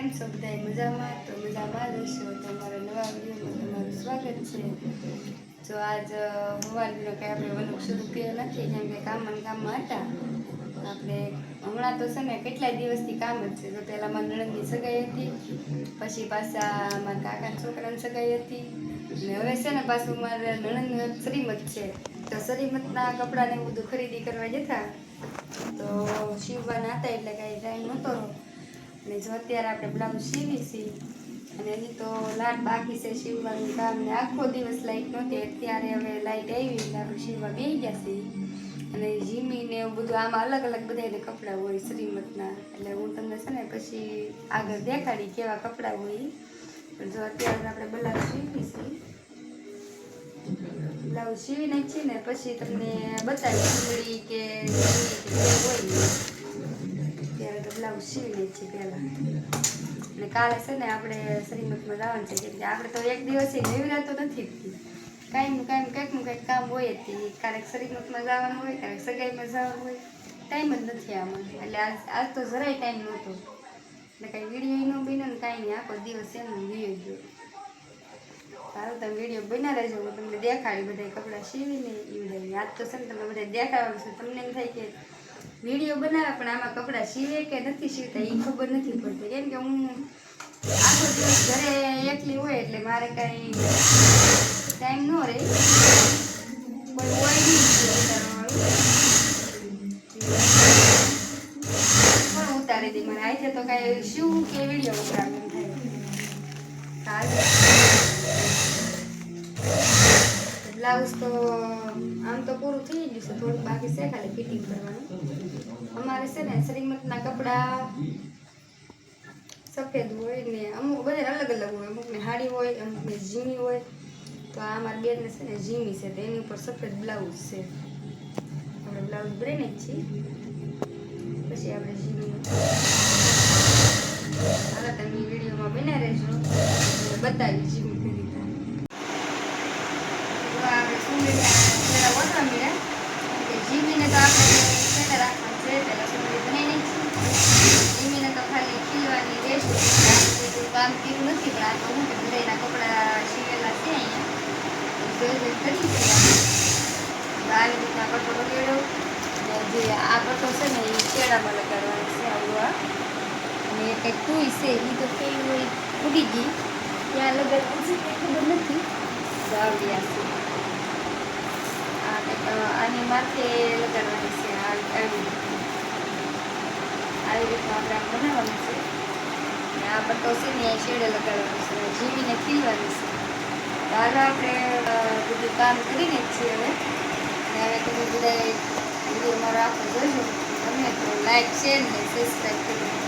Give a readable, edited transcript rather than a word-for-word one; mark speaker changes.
Speaker 1: કેમ છો બધા મજામાં? તો મજામાં જ હશો. તમારા નવા વિડીયોમાં તમારું સ્વાગત છે. જો આજ સવારનો કંઈ આપણે વલક શરૂ કર્યો નથી, કેમ કે કામમાં હતા આપણે. હમણાં તો છે ને કેટલાય દિવસથી કામ જ છે. તો પહેલાં મારા નણંદની સગાઈ હતી, પછી પાછા મારા કાકાના છોકરાની સગાઈ હતી, અને હવે છે ને પાછું મારા નણંદનું શ્રીમત છે. તો શ્રીમતના કપડાને બધું ખરીદી કરવા જતા તો શિવવાના હતા એટલે કાંઈ ટાઈમ નહોતો. અને જો અત્યારે આપણે બ્લાઉઝ સીવી છીએ અને હજી તો લાટ બાકી છે સીવવાનું કામ, ને આખો દિવસ લાઈટ નહોતી. અત્યારે હવે લાઈટ આવી એટલે આપણે સીવવા બેસી ગયા છીએ. અને જીમી ને એવું બધું આમાં અલગ અલગ બધાને કપડાં હોય શ્રીમતના, એટલે હું તમને છે ને પછી આગળ દેખાડી કેવા કપડાં હોય. પણ જો અત્યારે આપણે બ્લાઉઝ સીવી છીએ, બ્લાઉઝ સીવી નાખીએ ને પછી તમને બતાવી ચૂંદડી કે હોય ત્યારે તો બ્લાઉઝ સીવી નાખીએ પહેલાં. અને કાલે છે ને આપણે શ્રીમતમાં જવાનું છે, કેમ કે આપણે તો એક દિવસે નિવરાતો નથી. કાંઈનું કંઈક કામ હોય જ. ક્યારેક શ્રીમતમાં જવાનું હોય, ક્યારેક સગાઈમાં જવાનું હોય, ટાઈમ જ નથી આમાં. એટલે આજ તો જરાય ટાઈમ નહોતો, એટલે કાંઈ વિડીયો ન બન્યો ને કાંઈ નહીં, આખો દિવસ એનો વિડીયો ગયો. સારું, તમે વિડીયો બના રહેજો, હું તમને દેખાડી બધા કપડાં સીવીને એ બધા. આજ તો છે ને તમને બધા દેખાડવાનું છે. તમને એમ થાય કે વિડીયો બનાવે પણ આમાં કપડાં સીવે કે નથી સીવતા એ ખબર નથી પડતી, કેમ કે હું આખો દિવસ ઘરે એકલી હોય એટલે મારે કાંઈ ટાઈમ ન રહે. કોઈ હોય નહીં પણ ઉતારી દઈ મને આજે તો કાંઈ શું કે વિડીયો ઉતારવાનું થાય. બ્લાઉઝ તો આમ તો પૂરું થઈ ગયું છે, થોડુંક બાકી છે ખાલી ફિટિંગ કરવાનું. અમારે છે ને શ્રીમતના કપડાં સફેદ હોય ને અમુક બધા અલગ અલગ હોય. અમુકને હાડી હોય, અમુકને ઝીણી હોય. તો આ અમારી બેનને છે ને ઝીણી છે, તો એની ઉપર સફેદ બ્લાઉઝ છે. આપણે બ્લાઉઝ બ્રેને જ છીએ, પછી આપણે ઝીણી હાલ તમે વિડીયોમાં બના રહેજો, બતાવી ઝીણી કરી. આપણે સુંદરી પહેલાં ઓટવા મળ્યા કે ઝીમીને તો આપણે પહેલાં રાખવાનું છે. પહેલાં સુંદરી બનાવી નાખી, ઝીમીને તો ખાલી ખીલવાની રહેશે. કામ કર્યું નથી, પણ આ તો હું કે બધાના કપડાં સીવેલા છે અહીંયા કરી છે. આવી રીતના કટો લગાડ્યો, અને જે આ કટો છે ને એ કેળામાં લગાડવાનો છે આવડો આ. અને કંઈક ટૂઈ છે એ તો કેવી હોય ઉડી ગઈ, ત્યાં લગાડવાનું છે કંઈ ખબર નથી. તો આવડી આ છે આ કંઈક આની માથે લગાડવાની છે. આવી રીતના આપણે આમ બનાવવાનું છે. અને આ પટ્ટો છે ને એ શેડે લગાડવાનો છે, જીવીને ખીલવાની છે. તો હાલ આપણે બધું કામ કરીને જ છીએ હવે. અને હવે તમે બધા વિડીયો મારો આખો જોજો, ગમે તો લાઈક, શેર ને સબસ્ક્રાઈબ કરી.